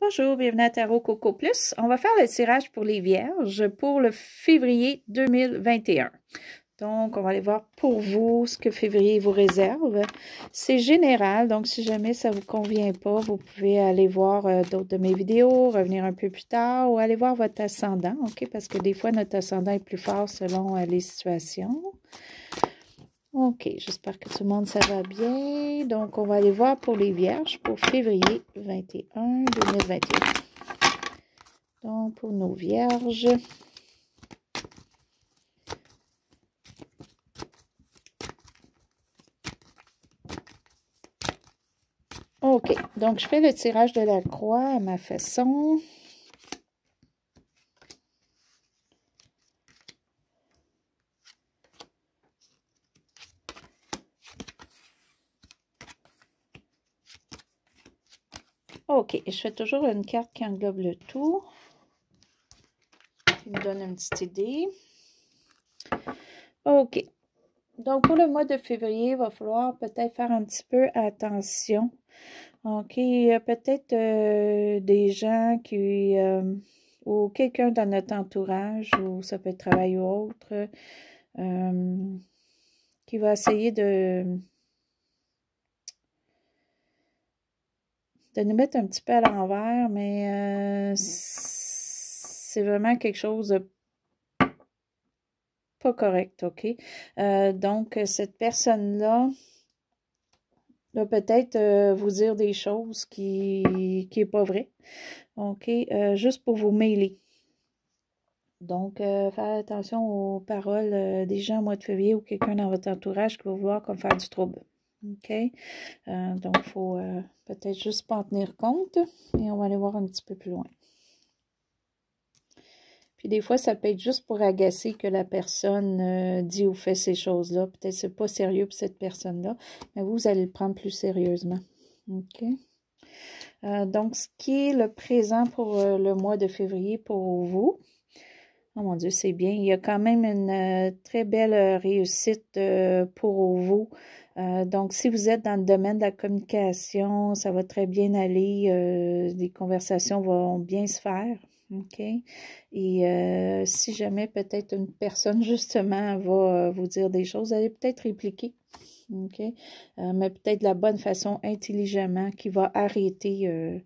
Bonjour, bienvenue à Tarot Coco Plus. On va faire le tirage pour les Vierges pour le février 2021. Donc, on va aller voir pour vous ce que février vous réserve. C'est général, donc si jamais ça ne vous convient pas, vous pouvez aller voir d'autres de mes vidéos, revenir un peu plus tard ou aller voir votre ascendant, OK? Parce que des fois, notre ascendant est plus fort selon les situations. OK, j'espère que tout le monde, ça va bien. Donc, on va aller voir pour les Vierges pour février 2021. Donc, pour nos Vierges. OK, donc je fais le tirage de la croix à ma façon. OK, je fais toujours une carte qui englobe le tout. Qui me donne une petite idée. OK. Donc, pour le mois de février, il va falloir peut-être faire un petit peu attention. OK, il y a peut-être des gens qui, ou quelqu'un dans notre entourage, ou ça peut être travail ou autre, qui va essayer de nous mettre un petit peu à l'envers, mais c'est vraiment quelque chose de pas correct, OK? Donc, cette personne-là va peut-être vous dire des choses qui est pas vrai, OK? Juste pour vous mêler. Donc, faire attention aux paroles des gens au mois de février ou quelqu'un dans votre entourage qui va vouloir comme faire du trouble. OK? Donc, il faut peut-être juste pas en tenir compte et on va aller voir un petit peu plus loin. Puis des fois, ça peut être juste pour agacer que la personne dit ou fait ces choses-là. Peut-être que c'est pas sérieux pour cette personne-là, mais vous allez le prendre plus sérieusement. OK? Donc, ce qui est le présent pour le mois de février pour vous. Oh mon Dieu, c'est bien. Il y a quand même une très belle réussite pour vous. Donc, si vous êtes dans le domaine de la communication, ça va très bien aller. Les conversations vont bien se faire. OK? Et si jamais peut-être une personne, justement, va vous dire des choses, allez peut-être répliquer. OK? Mais peut-être de la bonne façon, intelligemment, qui va arrêter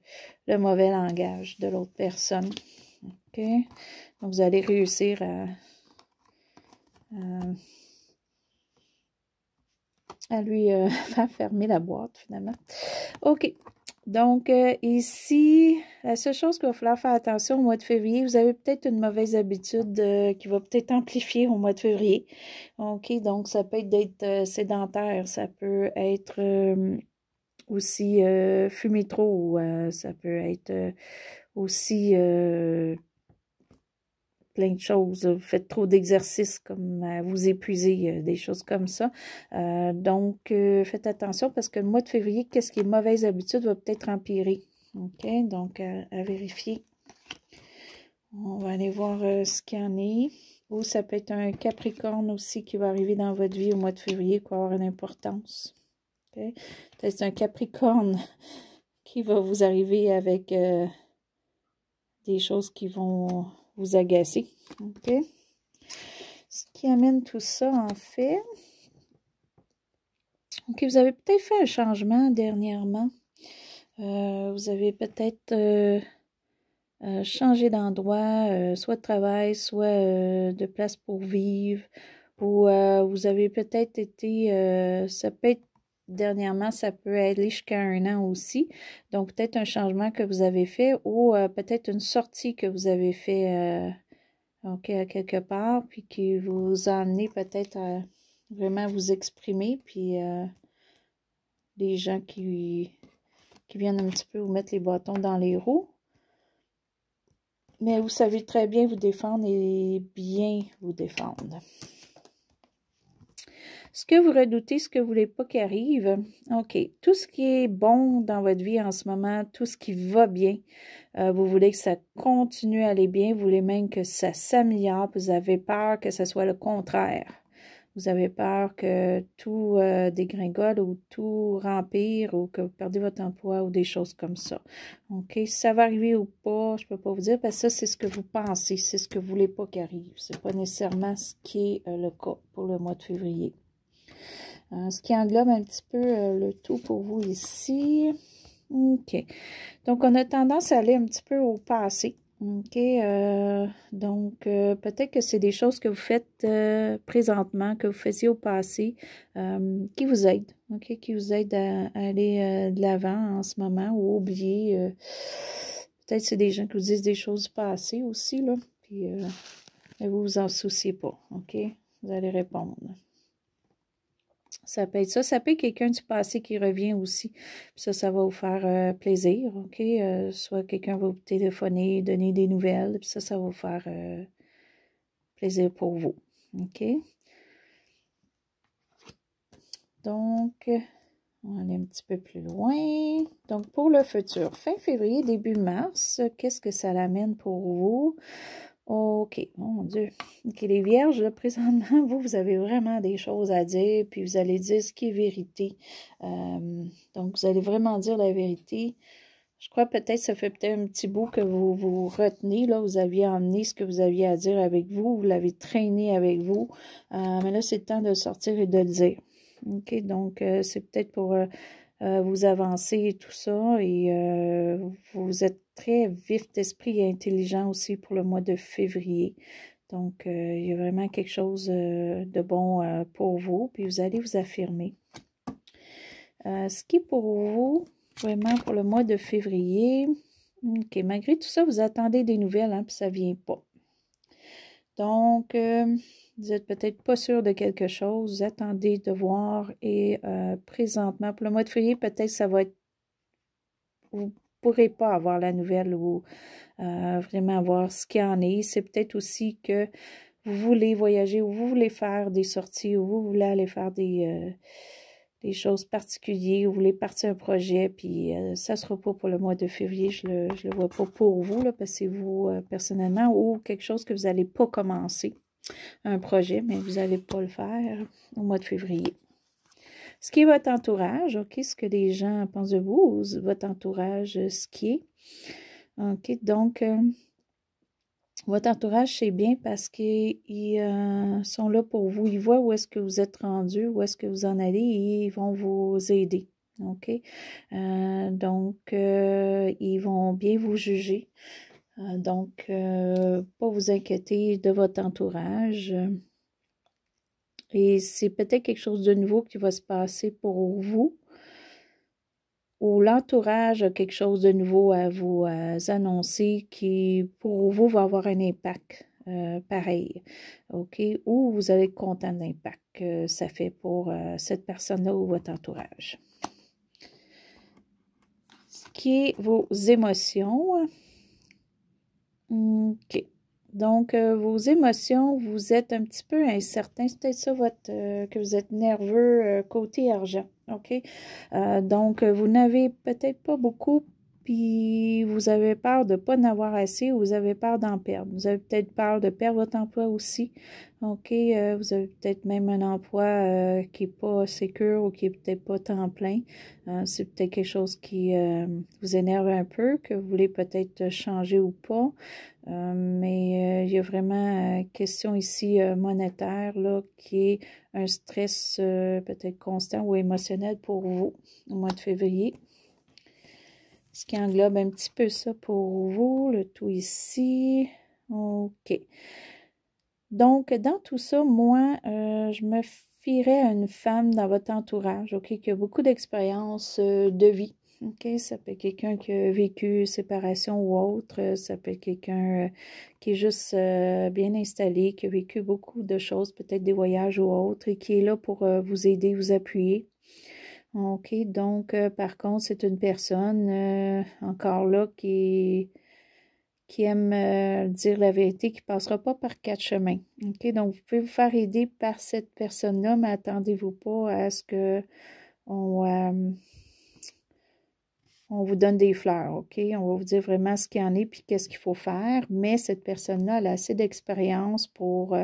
le mauvais langage de l'autre personne. OK? Donc, vous allez réussir à lui faire fermer la boîte, finalement. OK. Donc, ici, la seule chose qu'il va falloir faire attention au mois de février, vous avez peut-être une mauvaise habitude qui va peut-être amplifier au mois de février. OK, donc ça peut être d'être sédentaire, ça peut être aussi fumer trop, ça peut être aussi plein de choses. Vous faites trop d'exercices comme vous épuisez, des choses comme ça. Donc, faites attention parce que le mois de février, qu'est-ce qui est mauvaise habitude va peut-être empirer. OK? Donc, à vérifier. On va aller voir ce qu'il y en est. Ou ça peut être un Capricorne aussi qui va arriver dans votre vie au mois de février, qui va avoir une importance. OK? Peut-être c'est un Capricorne qui va vous arriver avec des choses qui vont vous agacer. OK? Ce qui amène tout ça, en fait. OK, vous avez peut-être fait un changement dernièrement. Vous avez peut-être changé d'endroit, soit de travail, soit de place pour vivre. Ou vous avez peut-être été, ça peut être dernièrement, ça peut aller jusqu'à 1 an aussi. Donc, peut-être un changement que vous avez fait ou peut-être une sortie que vous avez fait OK, à quelque part, puis qui vous a amené peut-être à vraiment vous exprimer, puis des gens qui viennent un petit peu vous mettre les bâtons dans les roues. Mais vous savez très bien vous défendre et bien vous défendre. Ce que vous redoutez, ce que vous ne voulez pas qu'il arrive, OK. Tout ce qui est bon dans votre vie en ce moment, tout ce qui va bien, vous voulez que ça continue à aller bien, vous voulez même que ça s'améliore, vous avez peur que ce soit le contraire. vous avez peur que tout dégringole ou tout rempire ou que vous perdez votre emploi ou des choses comme ça. OK? Si ça va arriver ou pas, je peux pas vous dire parce que ça, c'est ce que vous pensez, c'est ce que vous voulez pas qu'il arrive. C'est pas nécessairement ce qui est le cas pour le mois de février. Ce qui englobe un petit peu le tout pour vous ici. OK. Donc, on a tendance à aller un petit peu au passé. OK. Donc, peut-être que c'est des choses que vous faites présentement, que vous faisiez au passé, qui vous aident. OK. Qui vous aident à aller de l'avant en ce moment ou oublier. Peut-être que c'est des gens qui vous disent des choses du passé aussi, là. Puis, vous vous en souciez pas. OK. Vous allez répondre. Ça peut être ça. Ça peut être quelqu'un du passé qui revient aussi. Puis ça va vous faire plaisir, OK? Soit quelqu'un va vous téléphoner, donner des nouvelles. Puis ça va vous faire plaisir pour vous, OK? Donc, on va aller un petit peu plus loin. Donc, pour le futur, fin février, début mars, qu'est-ce que ça l'amène pour vous? OK, mon Dieu. OK, les vierges, là, présentement, vous avez vraiment des choses à dire, puis vous allez dire ce qui est vérité. Donc, vous allez vraiment dire la vérité. Je crois peut-être, ça fait peut-être un petit bout que vous vous retenez, là, vous aviez emmené ce que vous aviez à dire avec vous, vous l'avez traîné avec vous, mais là, c'est le temps de sortir et de le dire. OK, donc, c'est peut-être pour vous avancer et tout ça, et vous êtes très vif d'esprit et intelligent aussi pour le mois de février. Donc, il y a vraiment quelque chose de bon pour vous, puis vous allez vous affirmer. Ce qui est pour vous, vraiment pour le mois de février, OK, malgré tout ça, vous attendez des nouvelles, hein, puis ça ne vient pas. Donc, vous n'êtes peut-être pas sûr de quelque chose, vous attendez de voir, et présentement, pour le mois de février, peut-être ça va être, vous ne pourrez pas avoir la nouvelle ou vraiment voir ce qu'il y en est. C'est peut-être aussi que vous voulez voyager ou vous voulez faire des sorties ou vous voulez aller faire des choses particulières, vous voulez partir un projet, puis ça ne sera pas pour le mois de février, je le vois pas pour vous, là, parce que c'est vous personnellement, ou quelque chose que vous n'allez pas commencer, un projet, mais vous n'allez pas le faire au mois de février. Ce qui est votre entourage, OK, ce que les gens pensent de vous, votre entourage, ce qui est. OK, donc, votre entourage, c'est bien parce qu'ils sont là pour vous. Ils voient où est-ce que vous êtes rendu, où est-ce que vous en allez et ils vont vous aider. OK? Donc, ils vont bien vous juger. Donc, pas vous inquiéter de votre entourage. Et c'est peut-être quelque chose de nouveau qui va se passer pour vous. Ou l'entourage a quelque chose de nouveau à vous annoncer qui, pour vous, va avoir un impact pareil. OK? Ou vous allez être content de l'impact que ça fait pour cette personne-là ou votre entourage. Ce qui est vos émotions. OK. Donc, vos émotions, vous êtes un petit peu incertain. C'est peut-être ça que vous êtes nerveux côté argent. OK? Donc, vous n'avez peut-être pas beaucoup, puis vous avez peur de ne pas en avoir assez ou vous avez peur d'en perdre. Vous avez peut-être peur de perdre votre emploi aussi. OK? Vous avez peut-être même un emploi qui n'est pas sécure ou qui n'est peut-être pas temps plein. C'est peut-être quelque chose qui vous énerve un peu, que vous voulez peut-être changer ou pas. Mais il y a vraiment question ici monétaire là, qui est un stress peut-être constant ou émotionnel pour vous au mois de février. Ce qui englobe un petit peu ça pour vous, le tout ici. OK. Donc, dans tout ça, moi, je me fierais à une femme dans votre entourage, OK, qui a beaucoup d'expérience de vie. OK, ça peut être quelqu'un qui a vécu séparation ou autre, ça peut être quelqu'un qui est juste bien installé, qui a vécu beaucoup de choses, peut-être des voyages ou autres, et qui est là pour vous aider, vous appuyer. OK, donc par contre, c'est une personne encore là qui aime dire la vérité, qui ne passera pas par 4 chemins. OK, donc vous pouvez vous faire aider par cette personne-là, mais attendez-vous pas à ce que on vous donne des fleurs, OK? On va vous dire vraiment ce qu'il y en est puis qu'est-ce qu'il faut faire, mais cette personne-là, elle a assez d'expérience pour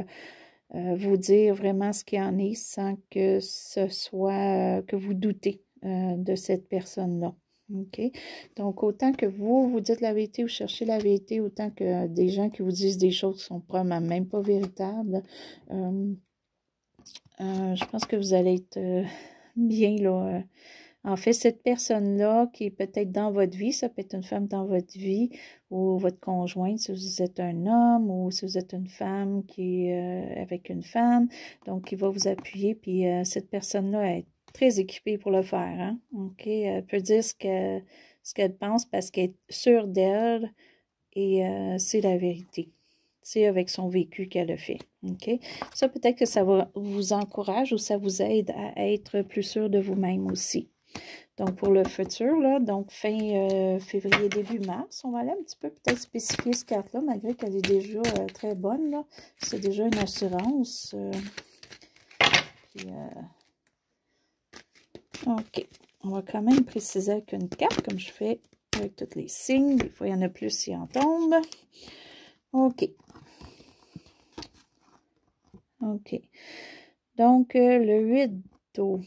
vous dire vraiment ce qu'il y en est sans que ce soit que vous doutez de cette personne-là. OK? Donc, autant que vous dites la vérité ou cherchez la vérité, autant que des gens qui vous disent des choses qui sont probablement même pas véritables, je pense que vous allez être bien, là. En fait, cette personne-là qui est peut-être dans votre vie, ça peut être une femme dans votre vie ou votre conjointe si vous êtes un homme ou si vous êtes une femme qui est avec une femme, donc qui va vous appuyer, puis cette personne-là est très équipée pour le faire, hein? OK? Elle peut dire ce qu'elle pense parce qu'elle est sûre d'elle et c'est la vérité. C'est avec son vécu qu'elle le fait. OK? Ça, peut-être que ça vous encourage ou ça vous aide à être plus sûr de vous-même aussi. Donc, pour le futur, là, donc fin février, début mars, on va aller un petit peu peut-être spécifier cette carte-là, malgré qu'elle est déjà très bonne, là. C'est déjà une assurance. OK. On va quand même préciser avec une carte, comme je fais avec tous les signes. Des fois, il y en a plus s'il en tombe. OK. OK. Donc, le 8 d'eau.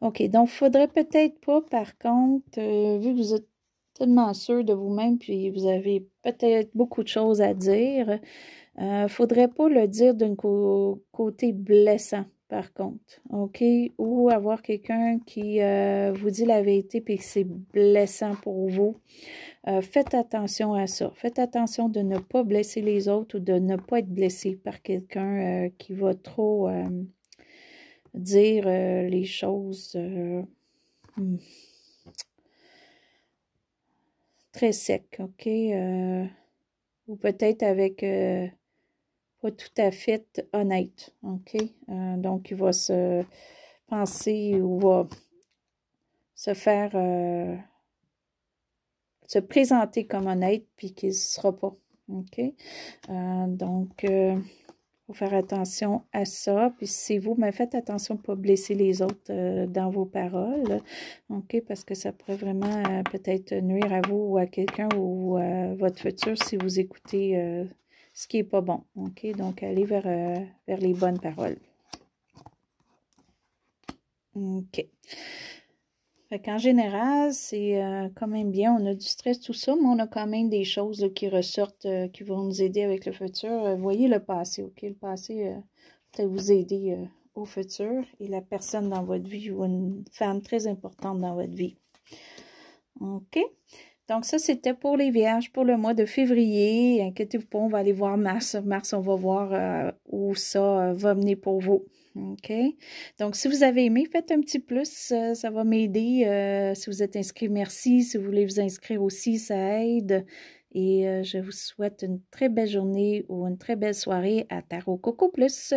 OK, donc, il ne faudrait peut-être pas, par contre, vu que vous êtes tellement sûr de vous-même, puis vous avez peut-être beaucoup de choses à dire, il ne faudrait pas le dire d'un côté blessant, par contre, OK? Ou avoir quelqu'un qui vous dit la vérité, puis que c'est blessant pour vous. Faites attention à ça. Faites attention de ne pas blesser les autres ou de ne pas être blessé par quelqu'un qui va trop dire les choses très sec, OK? Ou peut-être avec pas tout à fait honnête, OK? Donc, il va se penser ou va se faire se présenter comme honnête, puis qu'il ne sera pas, OK? Donc, faut faire attention à ça. Puis si vous, mais faites attention de ne pas blesser les autres dans vos paroles, OK? Parce que ça pourrait vraiment peut-être nuire à vous ou à quelqu'un ou à votre futur si vous écoutez ce qui n'est pas bon, OK? Donc, allez vers les bonnes paroles. OK. Fait qu'en général, c'est quand même bien. On a du stress, tout ça, mais on a quand même des choses là, qui ressortent, qui vont nous aider avec le futur. Voyez le passé, OK? Le passé peut vous aider au futur et la personne dans votre vie ou une femme très importante dans votre vie. OK? Donc, ça, c'était pour les Vierges pour le mois de février. Inquiétez-vous pas, on va aller voir Mars. Mars, on va voir où ça va mener pour vous. OK? Donc, si vous avez aimé, faites un petit plus. Ça va m'aider. Si vous êtes inscrit, merci. Si vous voulez vous inscrire aussi, ça aide. Et je vous souhaite une très belle journée ou une très belle soirée à Tarot Coco Plus.